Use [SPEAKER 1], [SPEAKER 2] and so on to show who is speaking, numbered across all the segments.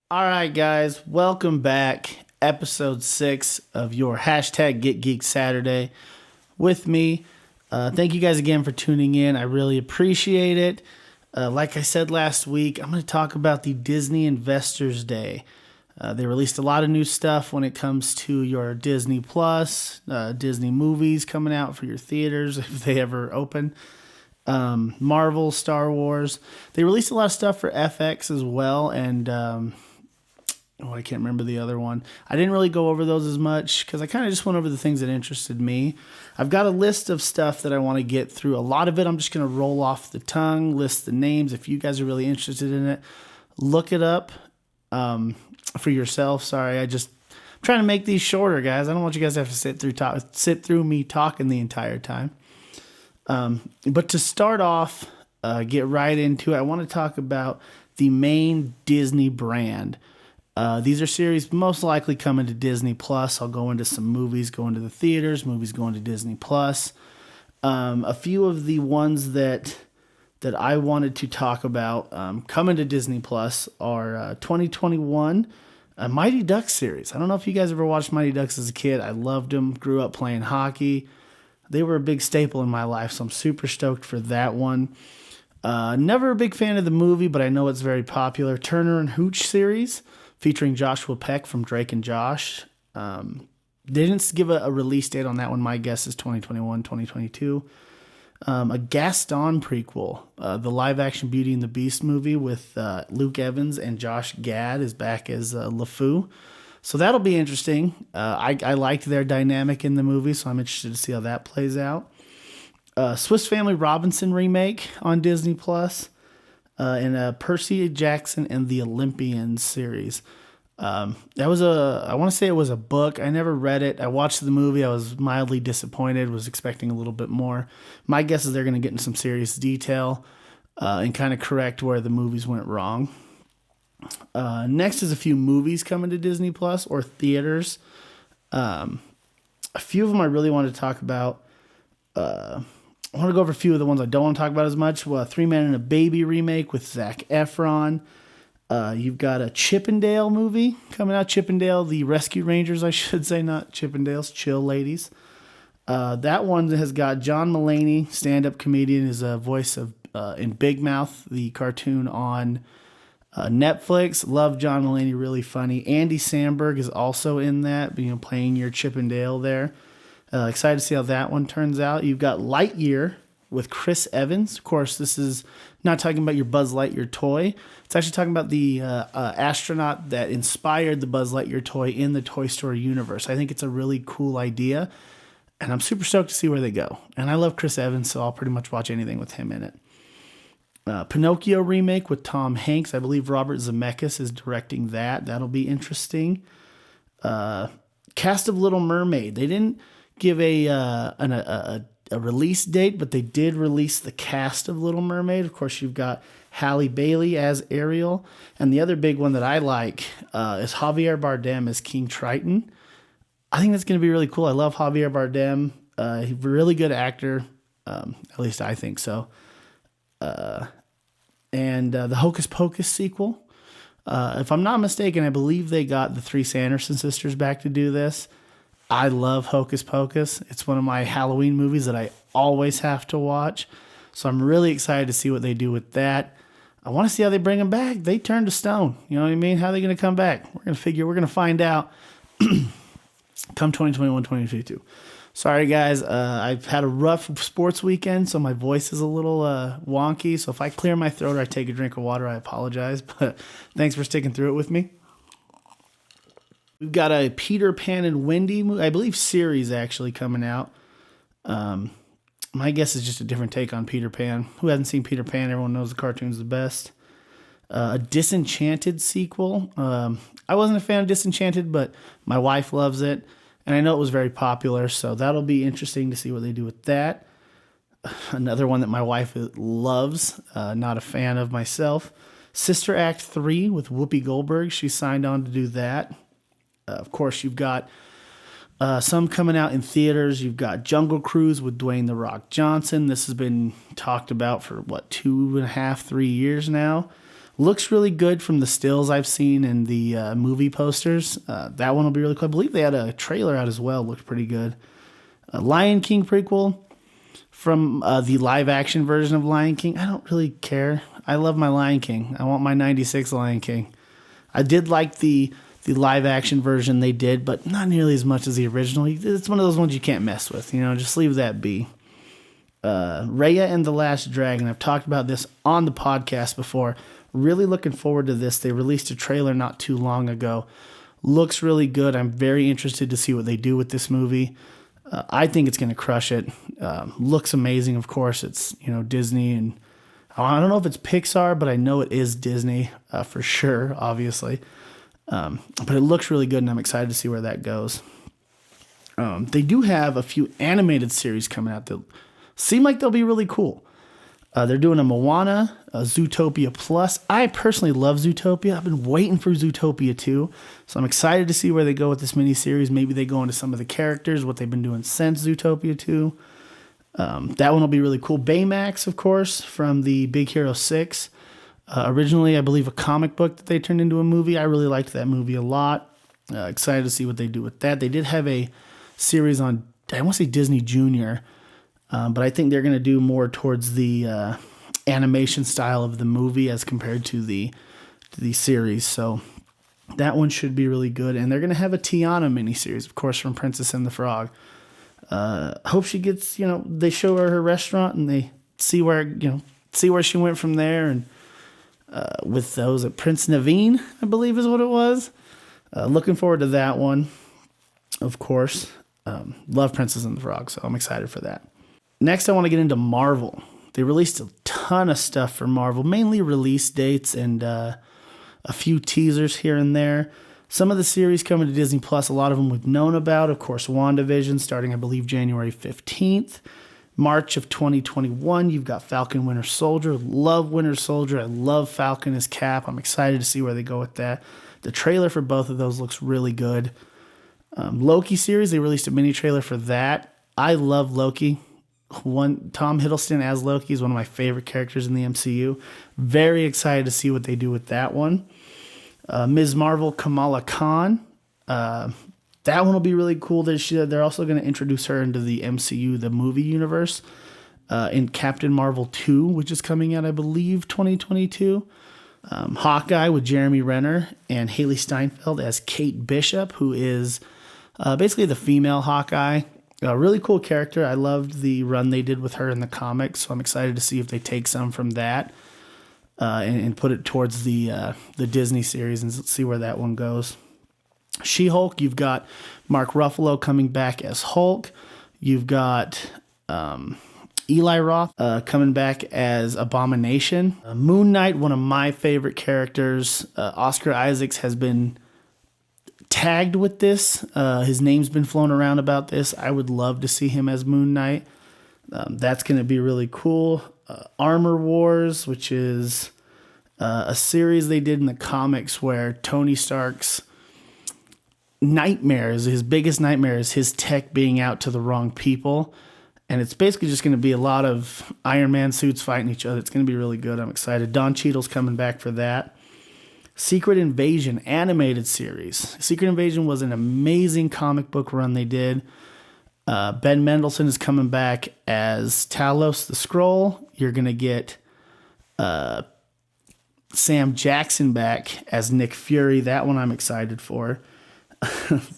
[SPEAKER 1] All right, guys, welcome back. Episode 6 of your hashtag GetGeeked Saturday with me. Thank you guys again for tuning in. I really appreciate it. Like I said last week, I'm going to talk about the Disney Investors Day. They released a lot of new stuff when it comes to your Disney Plus, Disney movies coming out for your theaters if they ever open. Marvel, Star Wars. They released a lot of stuff for FX as well, and I can't remember the other one. I didn't really go over those as much because I kind of just went over the things that interested me. I've got a list of stuff that I want to get through. A lot of it I'm just going to roll off the tongue, list the names. If you guys are really interested in it, look it up for yourself. Sorry, I'm trying to make these shorter, guys. I don't want you guys to have to sit through me talking the entire time. But to start off, get right into it, I want to talk about the main Disney brand. These are series most likely coming to Disney Plus. I'll go into some movies going to the theaters, movies going to Disney Plus. A few of the ones that I wanted to talk about coming to Disney Plus are 2021 Mighty Ducks series. I don't know if you guys ever watched Mighty Ducks as a kid. I loved them. Grew up playing hockey. They were a big staple in my life, so I'm super stoked for that one. Never a big fan of the movie, but I know it's very popular. Turner and Hooch series, featuring Joshua Peck from Drake and Josh. They didn't give a release date on that one. My guess is 2021, 2022. A Gaston prequel, the live-action Beauty and the Beast movie with Luke Evans and Josh Gad is back as LeFou. So that'll be interesting. I liked their dynamic in the movie, so I'm interested to see how that plays out. Swiss Family Robinson remake on Disney Plus. And Percy Jackson and the Olympians series. I want to say it was a book. I never read it. I watched the movie. I was mildly disappointed, was expecting a little bit more. My guess is they're going to get into some serious detail and kind of correct where the movies went wrong. Next is a few movies coming to Disney Plus or theaters. A few of them I really want to talk about. I want to go over a few of the ones I don't want to talk about as much. Well, Three Men and a Baby remake with Zac Efron. You've got a Chippendale movie coming out. Chippendale, the Rescue Rangers, I should say, not Chippendales, Chill Ladies. That one has got John Mulaney, stand-up comedian, is a voice of in Big Mouth, the cartoon on Netflix. Love John Mulaney, really funny. Andy Samberg is also in that, playing your Chippendale there. Excited to see how that one turns out. You've got Lightyear with Chris Evans. Of course, this is not talking about your Buzz Lightyear toy. It's actually talking about the astronaut that inspired the Buzz Lightyear toy in the Toy Story universe. I think it's a really cool idea, and I'm super stoked to see where they go. And I love Chris Evans, so I'll pretty much watch anything with him in it. Pinocchio remake with Tom Hanks. I believe Robert Zemeckis is directing that. That'll be interesting. Cast of Little Mermaid. They didn't give a release date, but they did release the cast of Little Mermaid. Of course, you've got Halle Bailey as Ariel, and the other big one that I like is Javier Bardem as King Triton. I think that's going to be really cool. I love Javier Bardem. He's a really good actor, at least I think so. And the Hocus Pocus sequel. If I'm not mistaken, I believe they got the three Sanderson sisters back to do this. I love Hocus Pocus. It's one of my Halloween movies that I always have to watch. So I'm really excited to see what they do with that. I want to see how they bring them back. They turned to stone. You know what I mean? How are they going to come back? We're going to find out come 2021, 2022. Sorry, guys. I've had a rough sports weekend, so my voice is a little wonky. So if I clear my throat or I take a drink of water, I apologize. But thanks for sticking through it with me. We've got a Peter Pan and Wendy movie, I believe series actually coming out. My guess is just a different take on Peter Pan. Who hasn't seen Peter Pan? Everyone knows the cartoon's the best. A Disenchanted sequel. I wasn't a fan of Disenchanted, but my wife loves it. And I know it was very popular, so that'll be interesting to see what they do with that. Another one that my wife loves, not a fan of myself. Sister Act 3 with Whoopi Goldberg. She signed on to do that. Of course, you've got some coming out in theaters. You've got Jungle Cruise with Dwayne "The Rock" Johnson. This has been talked about for, 2.5, 3 years now. Looks really good from the stills I've seen in the movie posters. That one will be really cool. I believe they had a trailer out as well. Looked pretty good. Lion King prequel from the live action version of Lion King. I don't really care. I love my Lion King. I want my 96 Lion King. I did like the live action version they did, but not nearly as much as the original. It's one of those ones you can't mess with. Just leave that be. Raya and the Last Dragon. I've talked about this on the podcast before. Really looking forward to this. They released a trailer not too long ago. Looks really good. I'm very interested to see what they do with this movie. I think it's going to crush it. Looks amazing, of course. It's Disney, and I don't know if it's Pixar, but I know it is Disney for sure, obviously. But it looks really good, and I'm excited to see where that goes. They do have a few animated series coming out that seem like they'll be really cool. They're doing a Moana, a Zootopia Plus. I personally love Zootopia. I've been waiting for Zootopia 2, so I'm excited to see where they go with this miniseries. Maybe they go into some of the characters, what they've been doing since Zootopia 2. That one will be really cool. Baymax, of course, from the Big Hero 6. Originally, I believe, a comic book that they turned into a movie. I really liked that movie a lot. Excited to see what they do with that. They did have a series on, I want to say Disney Junior, but I think they're going to do more towards the animation style of the movie as compared to the series. So that one should be really good. And they're going to have a Tiana miniseries, of course, from Princess and the Frog. Hope she gets, they show her restaurant and they see where she went from there. And with those at Prince Naveen, I believe is what it was. Looking forward to that one, of course. Love Princess and the Frog, so I'm excited for that. Next, I want to get into Marvel. They released a ton of stuff for Marvel, mainly release dates and a few teasers here and there. Some of the series coming to Disney Plus, a lot of them we've known about. Of course, WandaVision starting, I believe, January 15th. March of 2021, you've got Falcon Winter Soldier. Love Winter Soldier. I love Falcon as Cap. I'm excited to see where they go with that. The trailer for both of those looks really good. Loki series, they released a mini trailer for that. I love Loki. Tom Hiddleston as Loki is one of my favorite characters in the MCU. Very excited to see what they do with that one. Ms. Marvel, Kamala Khan. That one will be really cool. They're also going to introduce her into the MCU, the movie universe, in Captain Marvel 2, which is coming out, I believe, 2022. Hawkeye with Jeremy Renner and Haley Steinfeld as Kate Bishop, who is basically the female Hawkeye. A really cool character. I loved the run they did with her in the comics, so I'm excited to see if they take some from that and put it towards the Disney series and see where that one goes. She-Hulk, you've got Mark Ruffalo coming back as Hulk. You've got Eli Roth coming back as Abomination. Moon Knight, one of my favorite characters. Oscar Isaacs has been tagged with this. His name's been flown around about this. I would love to see him as Moon Knight. That's going to be really cool. Armor Wars, which is a series they did in the comics where Tony Stark's nightmares, his biggest nightmare is his tech being out to the wrong people. And it's basically just going to be a lot of Iron Man suits fighting each other. It's going to be really good. I'm excited. Don Cheadle's coming back for that. Secret Invasion animated series. Secret Invasion was an amazing comic book run they did. Ben Mendelsohn is coming back as Talos the Skrull. You're going to get Sam Jackson back as Nick Fury. That one I'm excited for.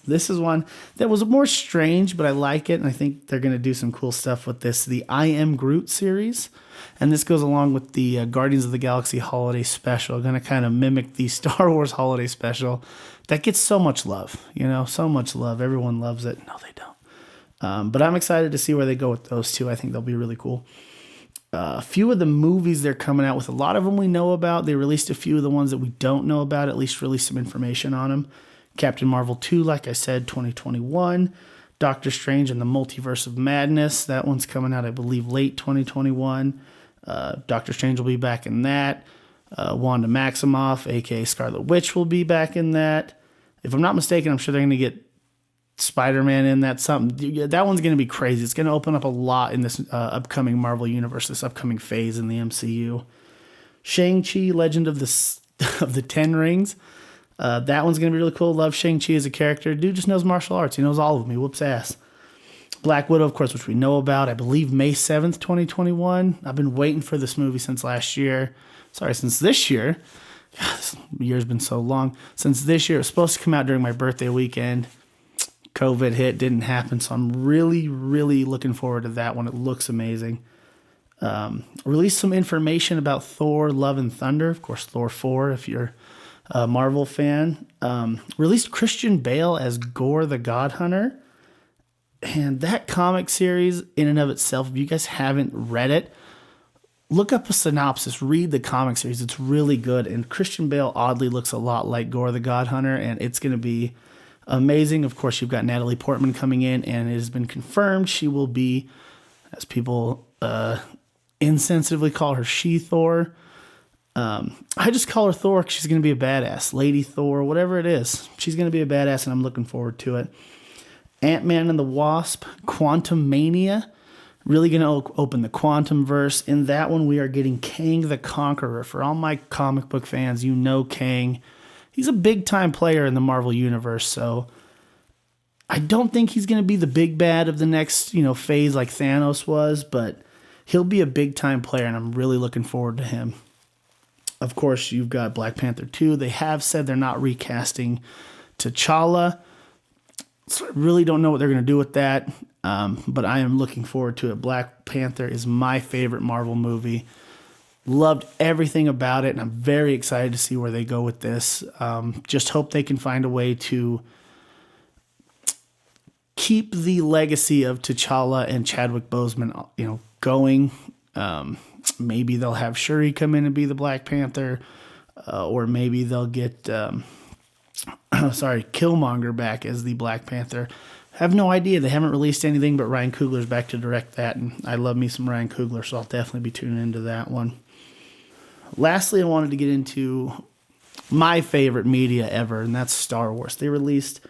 [SPEAKER 1] This is one that was more strange, but I like it, and I think they're going to do some cool stuff with this. The I Am Groot series, and this goes along with the Guardians of the Galaxy Holiday Special. Going to kind of mimic the Star Wars Holiday Special that gets so much love, so much love. Everyone loves it. No, they don't. But I'm excited to see where they go with those two. I think they'll be really cool. A few of the movies they're coming out with, a lot of them we know about. They released a few of the ones that we don't know about, at least released some information on them. Captain Marvel 2, like I said, 2021. Doctor Strange and the Multiverse of Madness. That one's coming out, I believe, late 2021. Doctor Strange will be back in that. Wanda Maximoff, a.k.a. Scarlet Witch, will be back in that. If I'm not mistaken, I'm sure they're going to get Spider-Man in that. That one's going to be crazy. It's going to open up a lot in this upcoming Marvel universe, this upcoming phase in the MCU. Shang-Chi, Legend of of the Ten Rings. That one's going to be really cool. Love Shang-Chi as a character. Dude just knows martial arts. He knows all of them. He whoops ass. Black Widow, of course, which we know about. I believe May 7th, 2021. I've been waiting for this movie since last year. Sorry, since this year. God, this year's been so long. Since this year. It was supposed to come out during my birthday weekend. COVID hit. Didn't happen. So I'm really, really looking forward to that one. It looks amazing. Released some information about Thor, Love and Thunder. Of course, Thor 4, if you're a Marvel fan. Released Christian Bale as Gore the God Hunter. And that comic series, in and of itself, if you guys haven't read it, look up a synopsis, read the comic series. It's really good. And Christian Bale oddly looks a lot like Gore the God Hunter, and it's going to be amazing. Of course, you've got Natalie Portman coming in, and it has been confirmed she will be, as people insensitively call her, She-Thor. I just call her Thor because she's going to be a badass. Lady Thor, whatever it is. She's going to be a badass, and I'm looking forward to it. Ant-Man and the Wasp, Quantum Mania, really going to open the Quantum Verse. In that one, we are getting Kang the Conqueror. For all my comic book fans, you know Kang. He's a big-time player in the Marvel Universe, so I don't think he's going to be the big bad of the next, phase like Thanos was, but he'll be a big-time player, and I'm really looking forward to him. Of course, you've got Black Panther 2. They have said they're not recasting T'Challa. So I really don't know what they're going to do with that, but I am looking forward to it. Black Panther is my favorite Marvel movie. Loved everything about it, and I'm very excited to see where they go with this. Just hope they can find a way to keep the legacy of T'Challa and Chadwick Boseman, going. Maybe they'll have Shuri come in and be the Black Panther, or maybe they'll get Killmonger back as the Black Panther. I have no idea. They haven't released anything, but Ryan Coogler's back to direct that, and I love me some Ryan Coogler, so I'll definitely be tuning into that one. Lastly, I wanted to get into my favorite media ever, and that's Star Wars. They released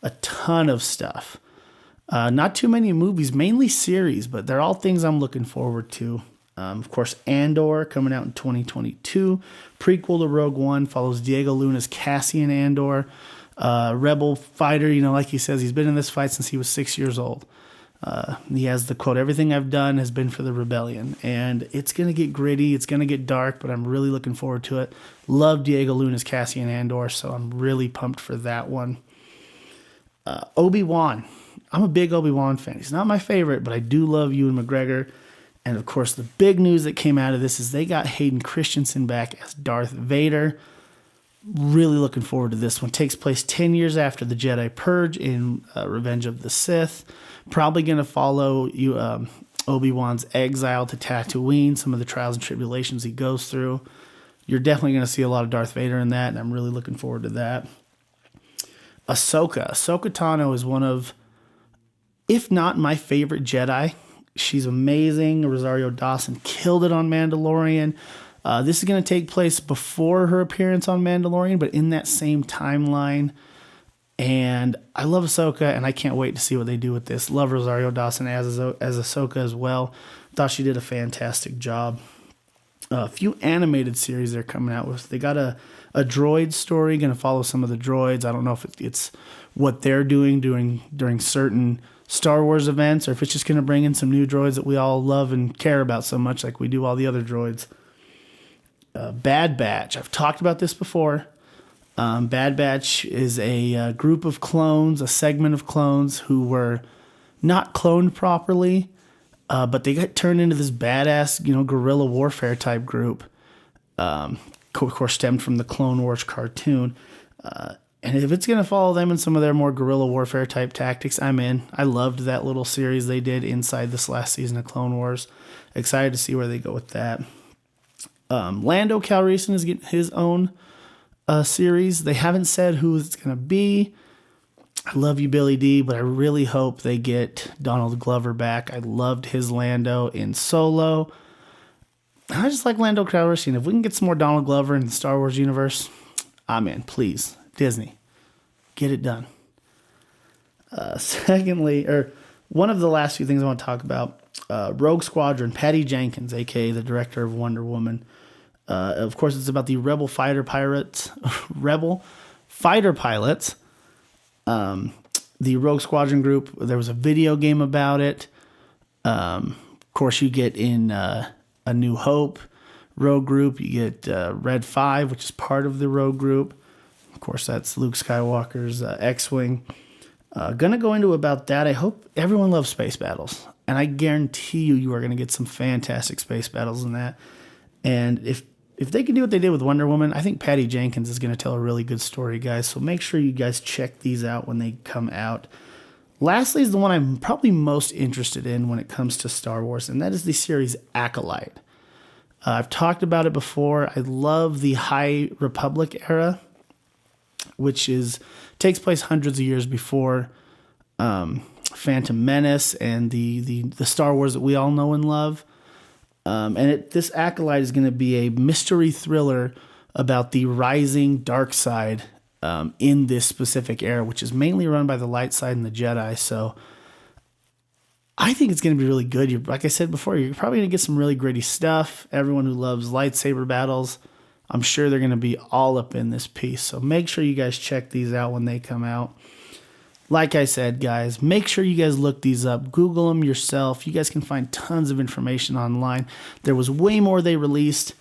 [SPEAKER 1] a ton of stuff. Not too many movies, mainly series, but they're all things I'm looking forward to. Of course, Andor coming out in 2022. Prequel to Rogue One follows Diego Luna's Cassian Andor, rebel fighter. Like he says, he's been in this fight since he was 6 years old. He has the quote, "Everything I've done has been for the rebellion." And it's going to get gritty. It's going to get dark, but I'm really looking forward to it. Love Diego Luna's Cassian Andor, so I'm really pumped for that one. Obi-Wan. I'm a big Obi-Wan fan. He's not my favorite, but I do love Ewan McGregor. And, of course, the big news that came out of this is they got Hayden Christensen back as Darth Vader. Really looking forward to this one. Takes place 10 years after the Jedi Purge in Revenge of the Sith. Probably going to follow Obi-Wan's exile to Tatooine, some of the trials and tribulations he goes through. You're definitely going to see a lot of Darth Vader in that, and I'm really looking forward to that. Ahsoka. Ahsoka Tano is one of, if not my favorite Jedi. She's amazing. Rosario Dawson killed it on Mandalorian. This is going to take place before her appearance on Mandalorian, but in that same timeline. And I love Ahsoka, and I can't wait to see what they do with this. Love Rosario Dawson as Ahsoka as well. Thought she did a fantastic job. A few animated series they're coming out with. They got a droid story, going to follow some of the droids. I don't know if it's what they're doing during certain Star Wars events, or if it's just going to bring in some new droids that we all love and care about so much like we do all the other droids. Bad Batch. I've talked about this before. Bad Batch is a group of clones, a segment of clones who were not cloned properly, but they got turned into this badass, guerrilla warfare type group. Of course, stemmed from the Clone Wars cartoon. And if it's going to follow them in some of their more guerrilla warfare type tactics, I'm in. I loved that little series they did inside this last season of Clone Wars. Excited to see where they go with that. Lando Calrissian is getting his own series. They haven't said who it's going to be. I love you, Billy D, but I really hope they get Donald Glover back. I loved his Lando in Solo. I just like Lando Calrissian. If we can get some more Donald Glover in the Star Wars universe, I'm in. Please, Disney, get it done. One of the last few things I want to talk about, Rogue Squadron, Patty Jenkins, a.k.a. the director of Wonder Woman. Of course, it's about the Rebel fighter pilots. The Rogue Squadron group. There was a video game about it. Of course, you get in A New Hope Rogue group. You get Red 5, which is part of the Rogue group. Of course, that's Luke Skywalker's X-Wing. Gonna go into about that. I hope everyone loves space battles. And I guarantee you are going to get some fantastic space battles in that. And if they can do what they did with Wonder Woman, I think Patty Jenkins is going to tell a really good story, guys. So make sure you guys check these out when they come out. Lastly is the one I'm probably most interested in when it comes to Star Wars, and that is the series Acolyte. I've talked about it before. I love the High Republic era, which takes place hundreds of years before Phantom Menace and the Star Wars that we all know and love. This Acolyte is going to be a mystery thriller about the rising dark side in this specific era, which is mainly run by the light side and the Jedi. So I think it's going to be really good. Like I said before, you're probably going to get some really gritty stuff. Everyone who loves lightsaber battles, I'm sure they're going to be all up in this piece. So make sure you guys check these out when they come out. Like I said, guys, make sure you guys look these up. Google them yourself. You guys can find tons of information online. There was way more they released.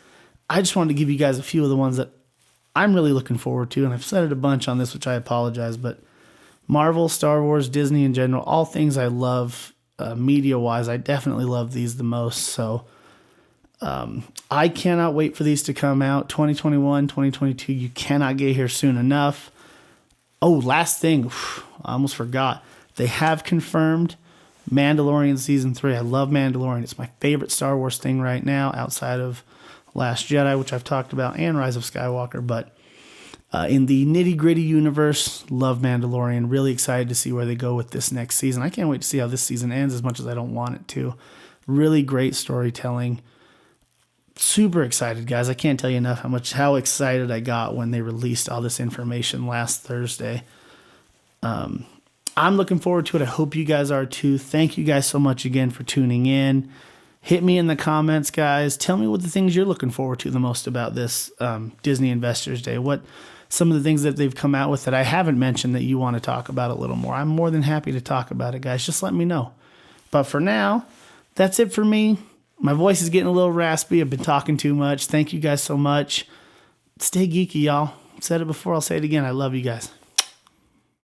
[SPEAKER 1] I just wanted to give you guys a few of the ones that I'm really looking forward to, and I've said it a bunch on this, which I apologize, but Marvel, Star Wars, Disney in general, all things I love media-wise. I definitely love these the most, so I cannot wait for these to come out. 2021, 2022, you cannot get here soon enough. Oh, last thing, I almost forgot. They have confirmed Mandalorian Season 3. I love Mandalorian. It's my favorite Star Wars thing right now, outside of Last Jedi, which I've talked about, and Rise of Skywalker. But in the nitty-gritty universe, love Mandalorian. Really excited to see where they go with this next season. I can't wait to see how this season ends, as much as I don't want it to. Really great storytelling. Super excited, guys. I can't tell you enough how excited I got when they released all this information last Thursday. I'm looking forward to it. I hope you guys are too. Thank you guys so much again for tuning in. Hit me in the comments, guys. Tell me what the things you're looking forward to the most about this Disney Investors Day. What some of the things that they've come out with that I haven't mentioned that you want to talk about a little more. I'm more than happy to talk about it, guys. Just let me know. But for now, that's it for me. My voice is getting a little raspy. I've been talking too much. Thank you guys so much. Stay geeky, y'all. Said it before, I'll say it again. I love you guys.